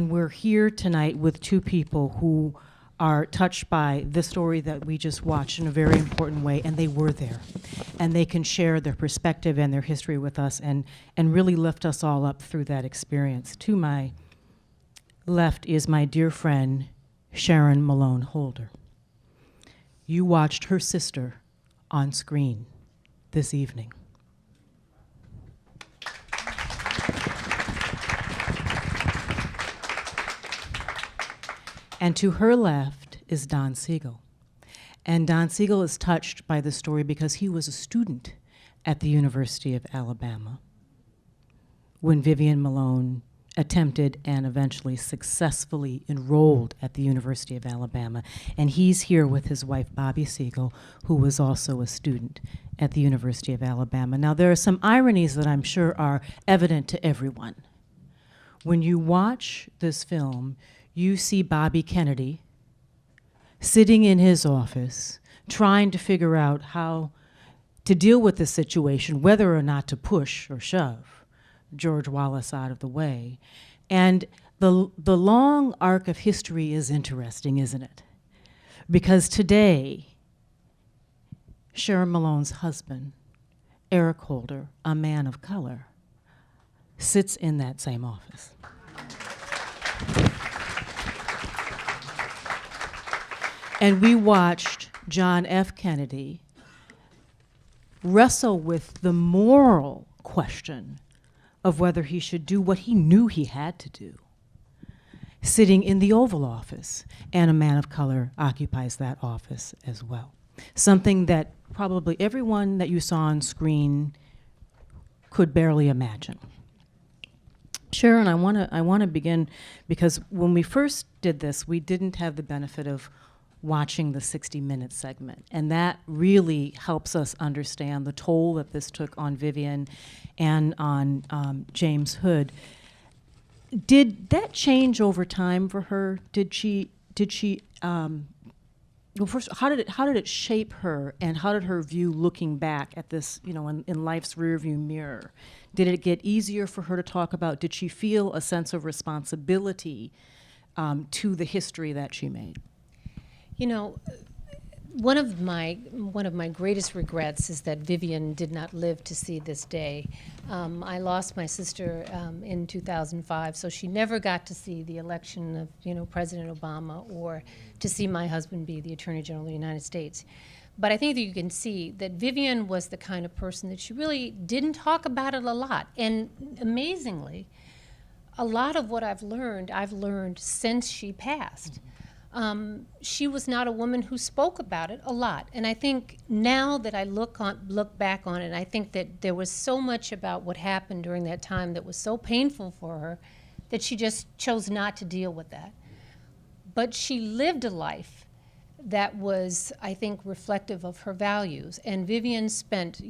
And we're here tonight with two people who are touched by the story that we just watched in a very important way, and they were there. And they can share their perspective and their history with us and really lift us all up through that experience. To my left is my dear friend, Sharon Malone Holder. You watched her sister on screen this evening. And to her left is Don Siegel. And Don Siegel is touched by the story because he was a student at the University of Alabama when Vivian Malone attempted and eventually successfully enrolled at the University of Alabama. And he's here with his wife, Bobby Siegel, who was also a student at the University of Alabama. Now, there are some ironies that I'm sure are evident to everyone. When you watch this film, you see Bobby Kennedy sitting in his office trying to figure out how to deal with the situation, whether or not to push or shove George Wallace out of the way. And the long arc of history is interesting, isn't it? Because today, Sharon Malone's husband, Eric Holder, a man of color, sits in that same office. And we watched John F. Kennedy wrestle with the moral question of whether he should do what he knew he had to do, sitting in the Oval Office, and a man of color occupies that office as well. Something that probably everyone that you saw on screen could barely imagine. Sharon, I want to begin because when we first did this, we didn't have the benefit of watching the 60-minute segment, and that really helps us understand the toll that this took on Vivian and on James Hood. Did that change over time for her? Did she well, first, how did it shape her, and how did her view looking back at this, in life's rearview mirror? Did it get easier for her to talk about? Did she feel a sense of responsibility to the history that she made? One of my greatest regrets is that Vivian did not live to see this day. I lost my sister in 2005, so she never got to see the election of President Obama or to see my husband be the Attorney General of the United States. But I think that you can see that Vivian was the kind of person that she really didn't talk about it a lot. And amazingly, a lot of what I've learned since she passed. She was not a woman who spoke about it a lot. And I think now that I look back on it, I think that there was so much about what happened during that time that was so painful for her that she just chose not to deal with that. But she lived a life that was, I think, reflective of her values. And Vivian spent,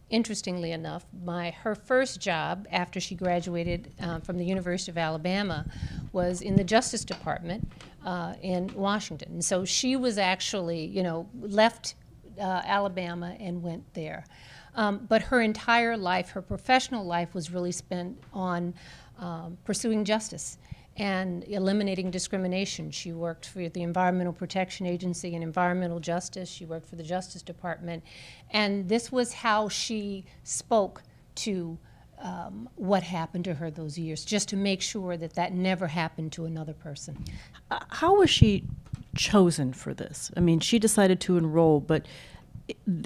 interestingly enough, her first job after she graduated from the University of Alabama was in the Justice Department in Washington. And so she was actually, left Alabama and went there. But her entire life, her professional life, was really spent on pursuing justice and eliminating discrimination. She worked for the Environmental Protection Agency and Environmental Justice. She worked for the Justice Department. And this was how she spoke to what happened to her those years, just to make sure that that never happened to another person. How was she chosen for this? I mean, she decided to enroll, but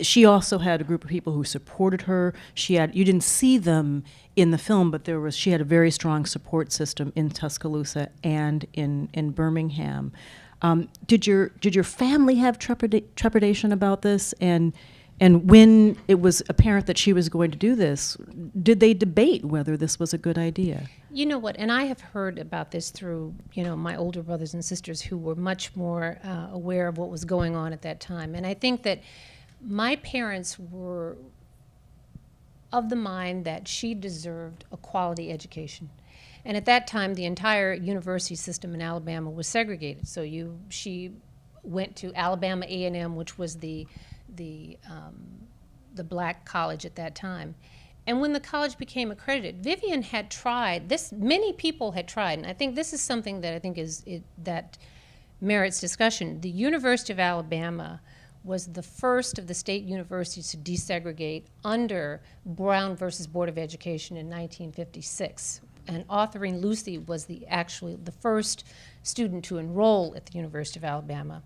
she also had a group of people who supported her. You didn't see them in the film, but she had a very strong support system in Tuscaloosa and in Birmingham. Did your family have trepidation about this? And when it was apparent that she was going to do this, did they debate whether this was a good idea? You know what, and I have heard about this through, my older brothers and sisters who were much more aware of what was going on at that time. And I think that my parents were of the mind that she deserved a quality education. And at that time, the entire university system in Alabama was segregated. So she went to Alabama A&M, which was the black college at that time. And when the college became accredited, Vivian had tried this. Many people had tried, and I think this is something that I think that merits discussion. The University of Alabama was the first of the state universities to desegregate under Brown versus Board of Education in 1956. And Autherine Lucy was actually the first student to enroll at the University of Alabama.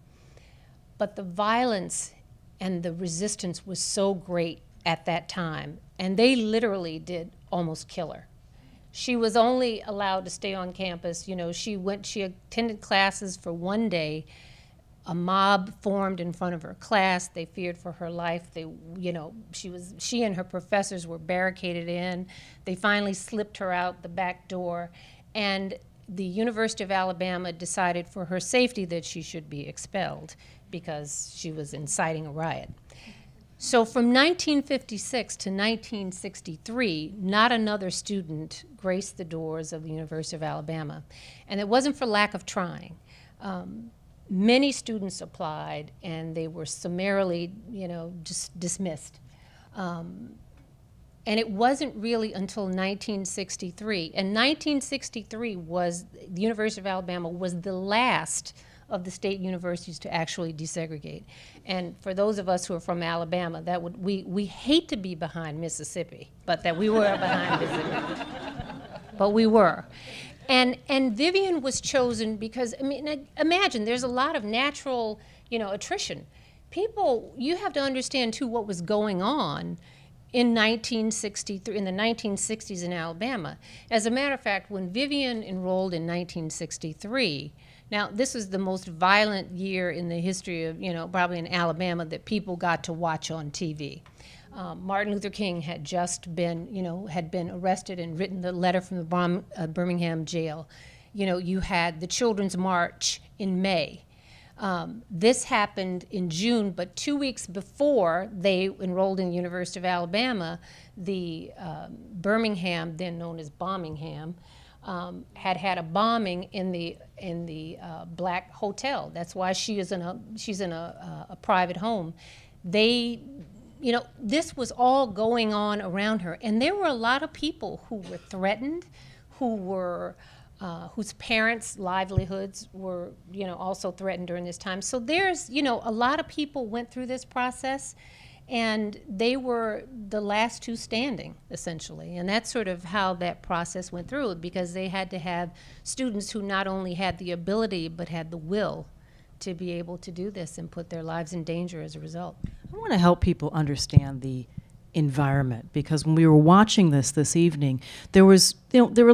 But the violence and the resistance was so great at that time, and they literally did almost kill her. She was only allowed to stay on campus. You know, she attended classes for one day. A mob formed in front of her class. They feared for her life. She and her professors were barricaded in. They finally slipped her out the back door, and the University of Alabama decided for her safety that she should be expelled because she was inciting a riot. So from 1956 to 1963, not another student graced the doors of the University of Alabama. And it wasn't for lack of trying. Many students applied, and they were summarily, just dismissed. And it wasn't really until 1963. And 1963 the University of Alabama was the last of the state universities to actually desegregate. And for those of us who are from Alabama, we hate to be behind Mississippi, but that we were behind Mississippi. But we were. And Vivian was chosen because, I mean, imagine there's a lot of natural, attrition. You have to understand too what was going on in 1963, in the 1960s in Alabama. As a matter of fact, when Vivian enrolled in 1963, now this was the most violent year in the history of, probably in Alabama that people got to watch on TV. Martin Luther King had just been, had been arrested and written the letter from the Birmingham jail. You had the Children's March in May. This happened in June, but 2 weeks before they enrolled in the University of Alabama, the Birmingham, then known as Birmingham, had a bombing in the black hotel. That's why she's in a private home. This was all going on around her, and there were a lot of people who were threatened, whose parents' livelihoods were, also threatened during this time. So there's, a lot of people went through this process, and they were the last two standing, essentially. And that's sort of how that process went through, because they had to have students who not only had the ability but had the will to be able to do this and put their lives in danger as a result. I want to help people understand the environment, because when we were watching this evening, there were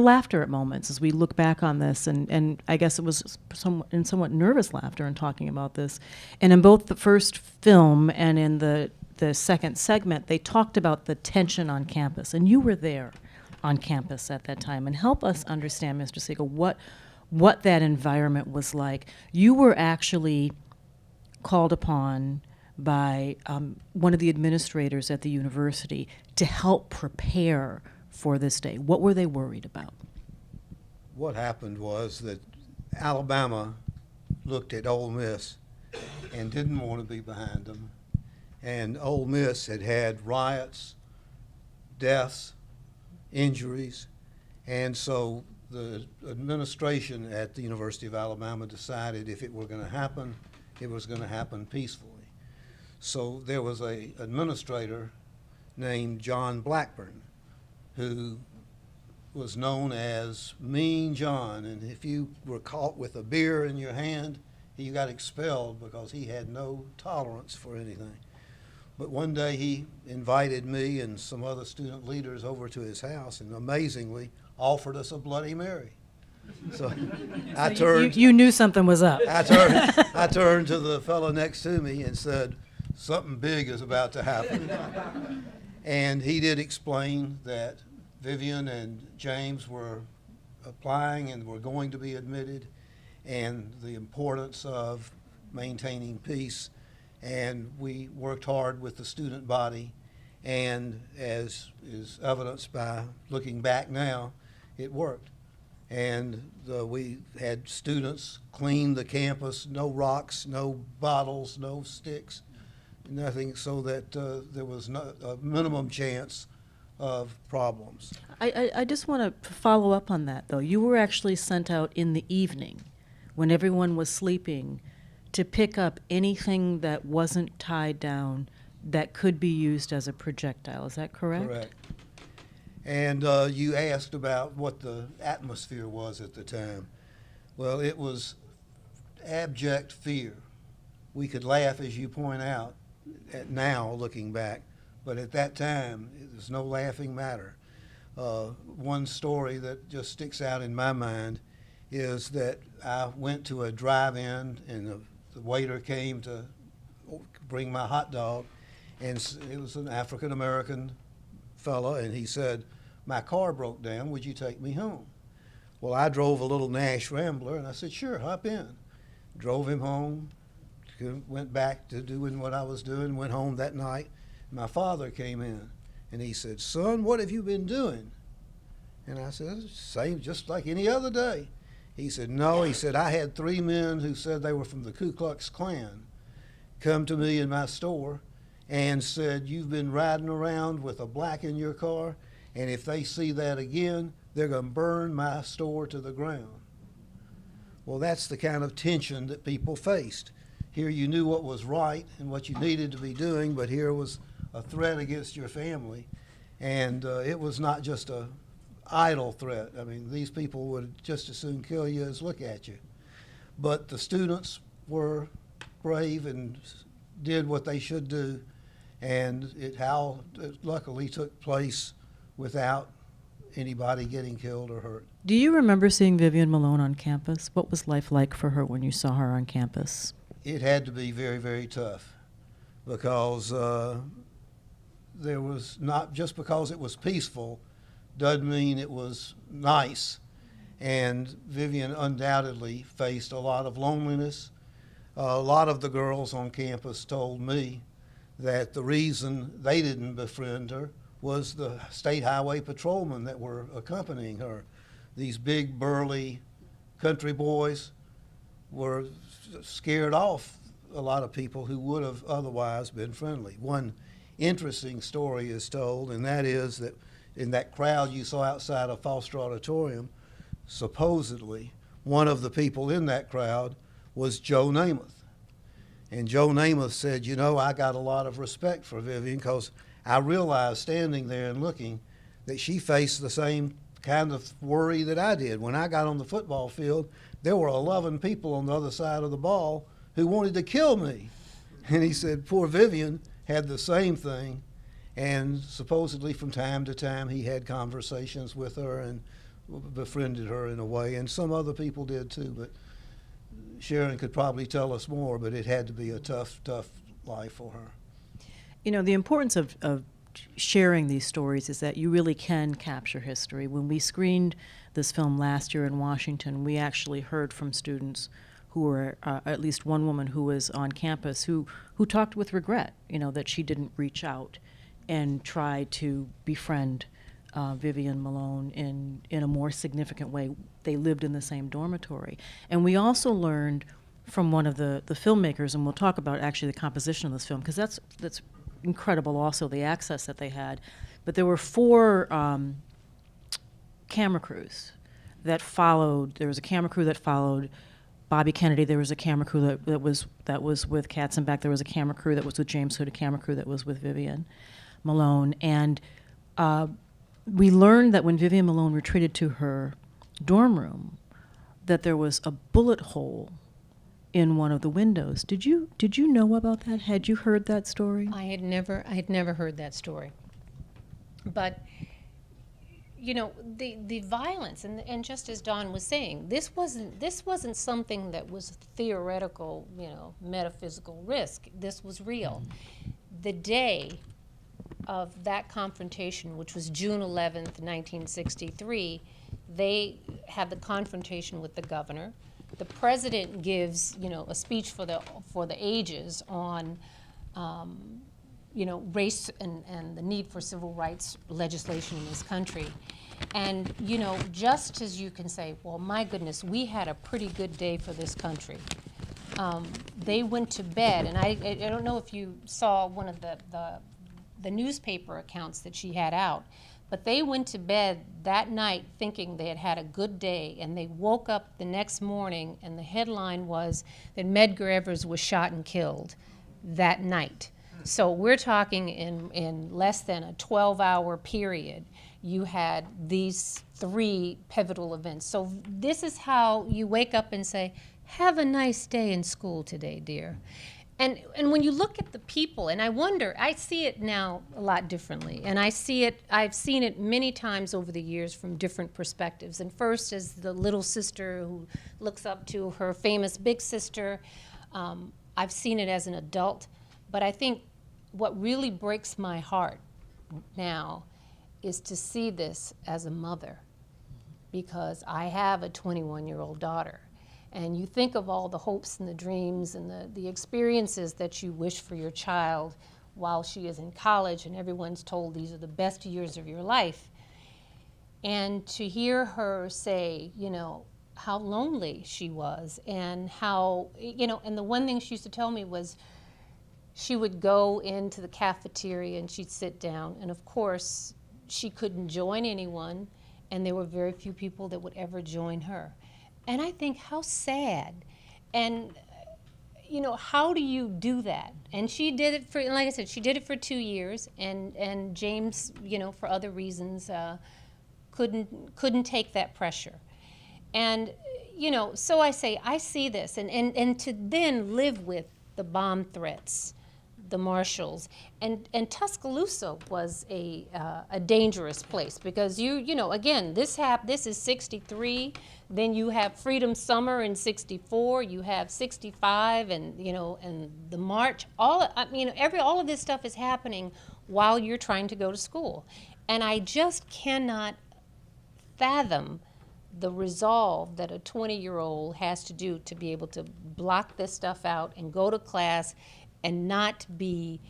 laughter at moments as we look back on this, and I guess it was somewhat nervous laughter in talking about this. And in both the first film and in the second segment, they talked about the tension on campus, and you were there on campus at that time. And help us understand, Mr. Siegel, what that environment was like. You were actually called upon by one of the administrators at the university to help prepare for this day. What were they worried about? What happened was that Alabama looked at Ole Miss and didn't want to be behind them. And Ole Miss had riots, deaths, injuries, and so the administration at the University of Alabama decided if it were going to happen, it was going to happen peacefully. So there was an administrator named John Blackburn who was known as Mean John, and if you were caught with a beer in your hand, you got expelled because he had no tolerance for anything. But one day he invited me and some other student leaders over to his house and amazingly offered us a Bloody Mary. So I turned. You knew something was up. I turned to the fellow next to me and said, "Something big is about to happen." And he did explain that Vivian and James were applying and were going to be admitted, and the importance of maintaining peace. And we worked hard with the student body, and as is evidenced by looking back now, it worked. And we had students clean the campus, no rocks, no bottles, no sticks, nothing, so that there was a minimum chance of problems. I just want to follow up on that, though. You were actually sent out in the evening when everyone was sleeping to pick up anything that wasn't tied down that could be used as a projectile. Is that correct? Correct. And you asked about what the atmosphere was at the time. Well, it was abject fear. We could laugh, as you point out, at now looking back, but at that time, it was no laughing matter. One story that just sticks out in my mind is that I went to a drive-in and the waiter came to bring my hot dog, and it was an African-American fellow, and he said, "My car broke down, would you take me home?" Well, I drove a little Nash Rambler, and I said, "Sure, hop in." Drove him home, went back to doing what I was doing, went home that night. My father came in, and he said, "Son, what have you been doing?" And I said, "Same, just like any other day." He said, "No," he said, "I had 3 men who said they were from the Ku Klux Klan come to me in my store and said, 'You've been riding around with a black in your car, and if they see that again, they're going to burn my store to the ground.'" Well, that's the kind of tension that people faced. Here you knew what was right and what you needed to be doing, but here was a threat against your family. And it was not just a idle threat. I mean, these people would just as soon kill you as look at you. But the students were brave and did what they should do, and it luckily took place without anybody getting killed or hurt. Do you remember seeing Vivian Malone on campus? What was life like for her when you saw her on campus? It had to be very, very tough because there was not just because it was peaceful doesn't mean it was nice. And Vivian undoubtedly faced a lot of loneliness. A lot of the girls on campus told me that the reason they didn't befriend her was the state highway patrolmen that were accompanying her. These big, burly country boys were scared off a lot of people who would have otherwise been friendly. One interesting story is told, and that is that in that crowd you saw outside of Foster Auditorium, supposedly one of the people in that crowd was Joe Namath. And Joe Namath said, "You know, I got a lot of respect for Vivian because I realized standing there and looking that she faced the same kind of worry that I did. When I got on the football field, there were 11 people on the other side of the ball who wanted to kill me." And he said, poor Vivian had the same thing. And supposedly from time to time he had conversations with her and befriended her in a way. And some other people did too, but Sharon could probably tell us more, but it had to be a tough, tough life for her. You know, the importance of sharing these stories is that you really can capture history. When we screened this film last year in Washington, we actually heard from students who were, at least one woman who was on campus who talked with regret, you know, that she didn't reach out and try to befriend Vivian Malone in a more significant way. They lived in the same dormitory. And we also learned from one of the filmmakers, and we'll talk about actually the composition of this film, because that's incredible also, the access that they had. But there were 4 camera crews that followed. There was a camera crew that followed Bobby Kennedy. There was a camera crew that was with Katzenbach. There was a camera crew that was with James Hood, a camera crew that was with Vivian Malone. And we learned that when Vivian Malone retreated to her dorm room, that there was a bullet hole in one of the windows. Did you know about that? Had you heard that story? I had never heard that story. But you know, the violence, and just as Don was saying, this wasn't something that was theoretical, you know, metaphysical risk. This was real. The day of that confrontation, which was June 11th, 1963, they had the confrontation with the governor. The president gives, you know, a speech for the ages on, you know, race and the need for civil rights legislation in this country. And, you know, just as you can say, well, my goodness, we had a pretty good day for this country. They went to bed, and I don't know if you saw one of the the newspaper accounts that she had out. But they went to bed that night thinking they had had a good day, and they woke up the next morning and the headline was that Medgar Evers was shot and killed that night. So we're talking in less than a 12-hour period, you had these 3 pivotal events. So this is how you wake up and say, have a nice day in school today, dear. And when you look at the people, and I wonder, I see it now a lot differently, and I've seen it many times over the years from different perspectives. And first as the little sister who looks up to her famous big sister, I've seen it as an adult. But I think what really breaks my heart now is to see this as a mother, because I have a 21-year-old daughter. And you think of all the hopes and the dreams and the experiences that you wish for your child while she is in college, and everyone's told these are the best years of your life. And to hear her say, you know, how lonely she was, and how, you know, and the one thing she used to tell me was she would go into the cafeteria and she'd sit down, and of course she couldn't join anyone, and there were very few people that would ever join her. And I think, how sad. And, you know, how do you do that? And she did it for, like I said, she did it for 2 years, and James, you know, for other reasons, couldn't take that pressure. And, you know, so I say, I see this, and to then live with the bomb threats, the marshals, and Tuscaloosa was a dangerous place, because you know, again, this is 63, then you have Freedom Summer in 64, you have 65, and you know, and the march, all of this stuff is happening while you're trying to go to school. And I just cannot fathom the resolve that a 20-year-old has to do to be able to block this stuff out and go to class and not be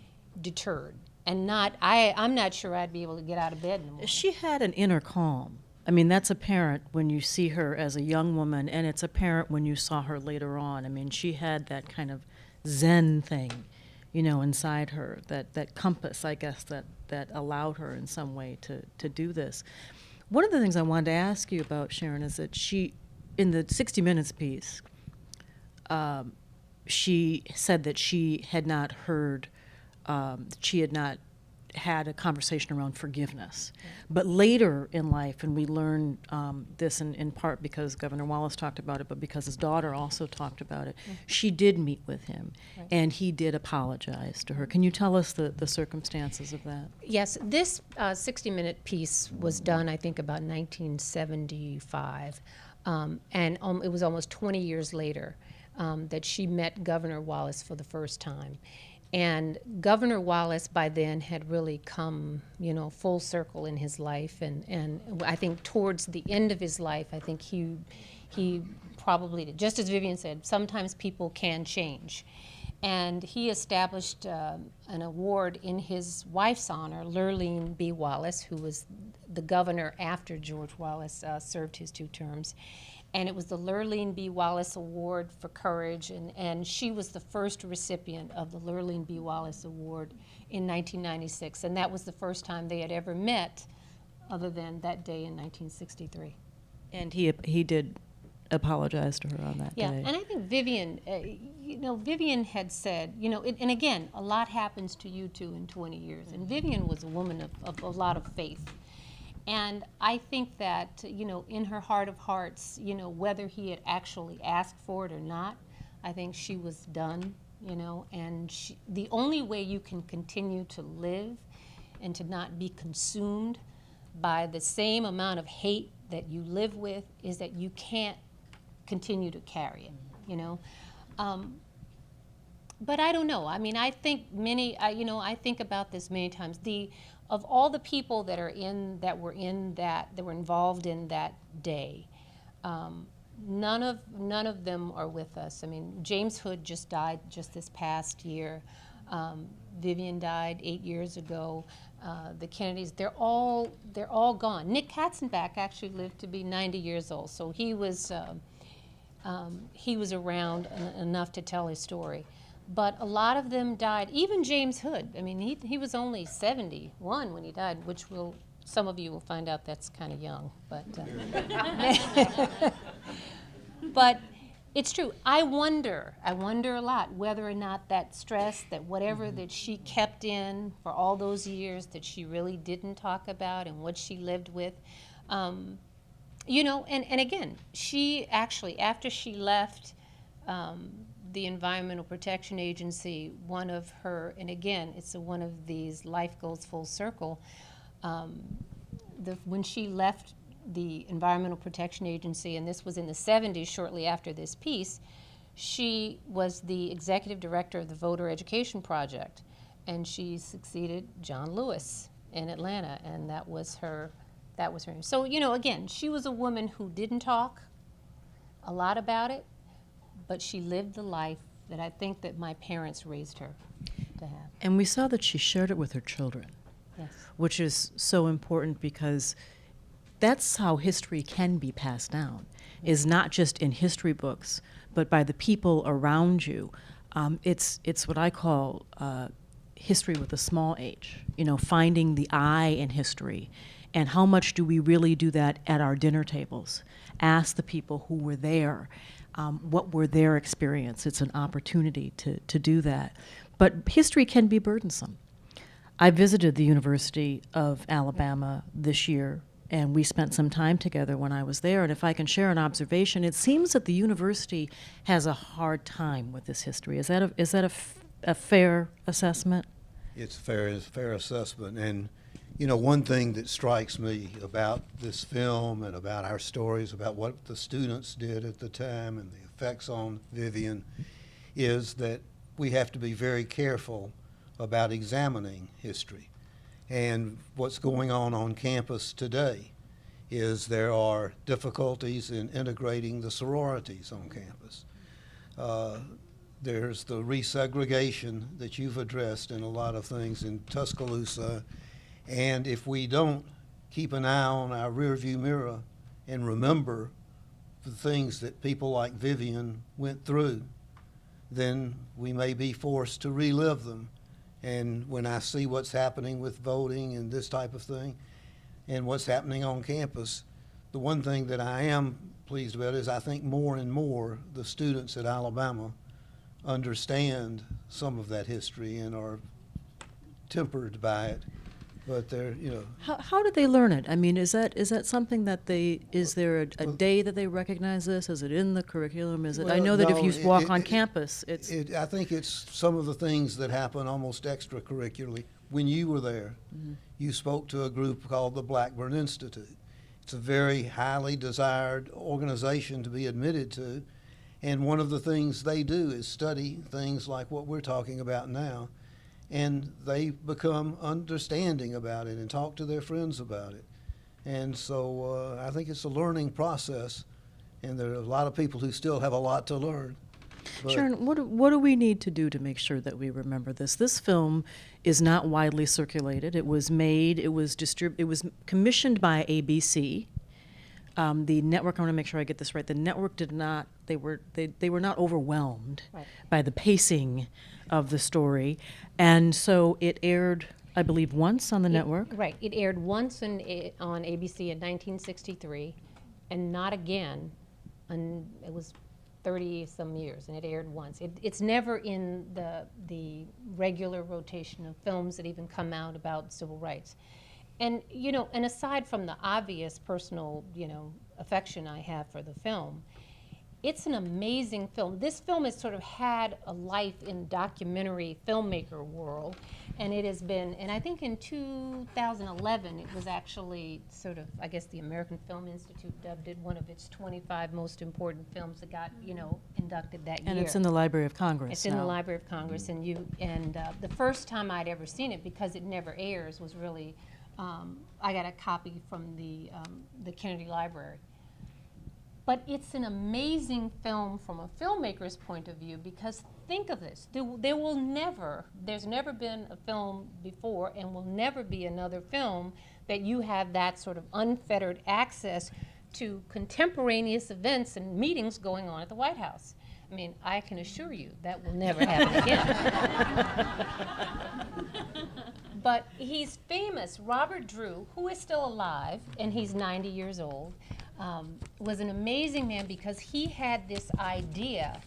deterred. And I'm not sure I'd be able to get out of bed in the morning. She had an inner calm. I mean, that's apparent when you see her as a young woman, and it's apparent when you saw her later on. I mean, she had that kind of Zen thing, you know, inside her, that compass, I guess, that allowed her in some way to do this. One of the things I wanted to ask you about, Sharon, is that she, in the 60 Minutes piece, she said that she had not heard, she had not had a conversation around forgiveness. But later in life, and we learned this in part because Governor Wallace talked about it, but because his daughter also talked about it, she did meet with him, and he did apologize to her. Can you tell us the circumstances of that? Yes, this 60-minute piece was done, I think, about 1975, and it was almost 20 years later that she met Governor Wallace for the first time. And Governor Wallace by then had really come, you know, full circle in his life, and I think towards the end of his life, I think he probably did. Just as Vivian said, sometimes people can change. And he established an award in his wife's honor, Lurleen B. Wallace, who was the governor after George Wallace served his 2 terms. And it was the Lurleen B. Wallace Award for Courage, and she was the first recipient of the Lurleen B. Wallace Award in 1996, and that was the first time they had ever met, other than that day in 1963. And he did apologize to her on that day. Yeah, and I think Vivian, you know, Vivian had said, you know, and again, a lot happens to you too in 20 years, and Vivian was a woman of a lot of faith. And I think that, you know, in her heart of hearts, you know, whether he had actually asked for it or not, I think she was done, you know, and the only way you can continue to live and to not be consumed by the same amount of hate that you live with is that you can't continue to carry it, you know. But I don't know. I mean, I think I think about this many times. Of all the people that were involved in that day, none of them are with us. I mean, James Hood just died just this past year. Vivian died 8 years ago. The Kennedys, they're all gone. Nick Katzenbach actually lived to be 90 years old, so he was around enough to tell his story. But a lot of them died. Even James Hood. I mean, he was only 71 when he died, which some of you will find out that's kind of young. But but it's true. I wonder a lot whether or not that stress, that whatever that she kept in for all those years that she really didn't talk about and what she lived with, you know, and again, she actually, after she left the Environmental Protection Agency, one of her, and again, it's one of these life goes full circle, when she left the Environmental Protection Agency, and this was in the 70s, shortly after this piece, she was the executive director of the Voter Education Project, and she succeeded John Lewis in Atlanta, and that was her. So, you know, again, she was a woman who didn't talk a lot about it, but she lived the life that I think that my parents raised her to have. And we saw that she shared it with her children, Yes. which is so important because that's how history can be passed down, is not just in history books, but by the people around you. It's what I call history with a small h, you know, finding the I in history. And how much do we really do that at our dinner tables? Ask the people who were there, what were their experience. It's an opportunity to do that. But history can be burdensome. I visited the University of Alabama this year, and we spent some time together when I was there. And if I can share an observation, it seems that the university has a hard time with this history. Is that a fair assessment? It's a fair assessment. And, you know, one thing that strikes me about this film and about our stories, about what the students did at the time and the effects on Vivian, is that we have to be very careful about examining history. And what's going on campus today is there are difficulties in integrating the sororities on campus. There's the resegregation that you've addressed in a lot of things in Tuscaloosa. And if we don't keep an eye on our rearview mirror and remember the things that people like Vivian went through, then we may be forced to relive them. And when I see what's happening with voting and this type of thing and what's happening on campus, the one thing that I am pleased about is I think more and more the students at Alabama understand some of that history and are tempered by it. But they're, you know. How did they learn it? I mean, is that something that is there a day that they recognize this? Is it in the curriculum? Is it? I know that no, if you walk on campus, it's. I think it's some of the things that happen almost extracurricularly. When you were there, you spoke to a group called the Blackburn Institute. It's a very highly desired organization to be admitted to. And one of the things they do is study things like what we're talking about now. And they become understanding about it and talk to their friends about it. And so I think it's a learning process, and there are a lot of people who still have a lot to learn. But Sharon, what do we need to do to make sure that we remember this? This film is not widely circulated. It was made, it was commissioned by ABC. The network, I want to make sure I get this right, the network did not, they were not overwhelmed Right. by the pacing of the story. And so it aired, I believe, once on the network. Right. It aired once on ABC in 1963, and not again. And it was 30-some years, and it aired once. It's never in the regular rotation of films that even come out about civil rights. And, you know, and aside from the obvious personal, you know, affection I have for the film, it's an amazing film. This film has sort of had a life in documentary filmmaker world, and it has been, and I think in 2011 it was actually sort of, I guess the American Film Institute dubbed it one of its 25 most important films that got, you know, inducted that year. And it's in the Library of Congress It's in the now. Library of Congress, and the first time I'd ever seen it, because it never airs, was really, I got a copy from the Kennedy Library. But it's an amazing film from a filmmaker's point of view, because think of this, there's never been a film before and will never be another film that you have that sort of unfettered access to contemporaneous events and meetings going on at the White House. I mean, I can assure you that will never happen again. But he's famous. Robert Drew, who is still alive, and he's 90 years old, was an amazing man because he had this idea,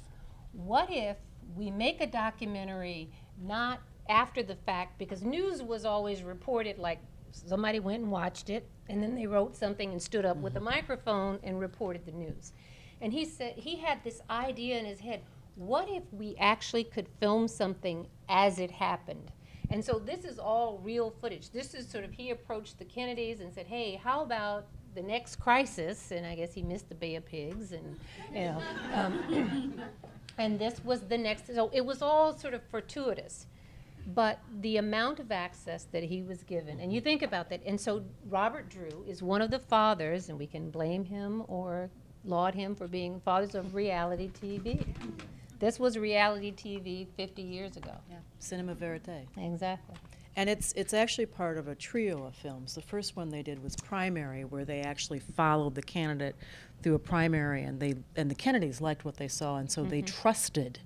what if we make a documentary not after the fact, because news was always reported like somebody went and watched it, and then they wrote something and stood up with a microphone and reported the news. And he said he had this idea in his head, what if we actually could film something as it happened? And so this is all real footage. This is sort of, he approached the Kennedys and said, hey, how about the next crisis? And I guess he missed the Bay of Pigs, and, you know, and this was the next, so it was all sort of fortuitous. But the amount of access that he was given, and you think about that, and so Robert Drew is one of the fathers, and we can blame him or laud him for being fathers of reality TV. This was reality TV 50 years ago. Yeah. Cinema verite. Exactly. And it's actually part of a trio of films. The first one they did was Primary, where they actually followed the candidate through a primary, and the Kennedys liked what they saw, and so they trusted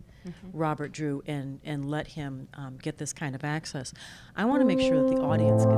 Robert Drew and let him get this kind of access. I want to make sure that the audience can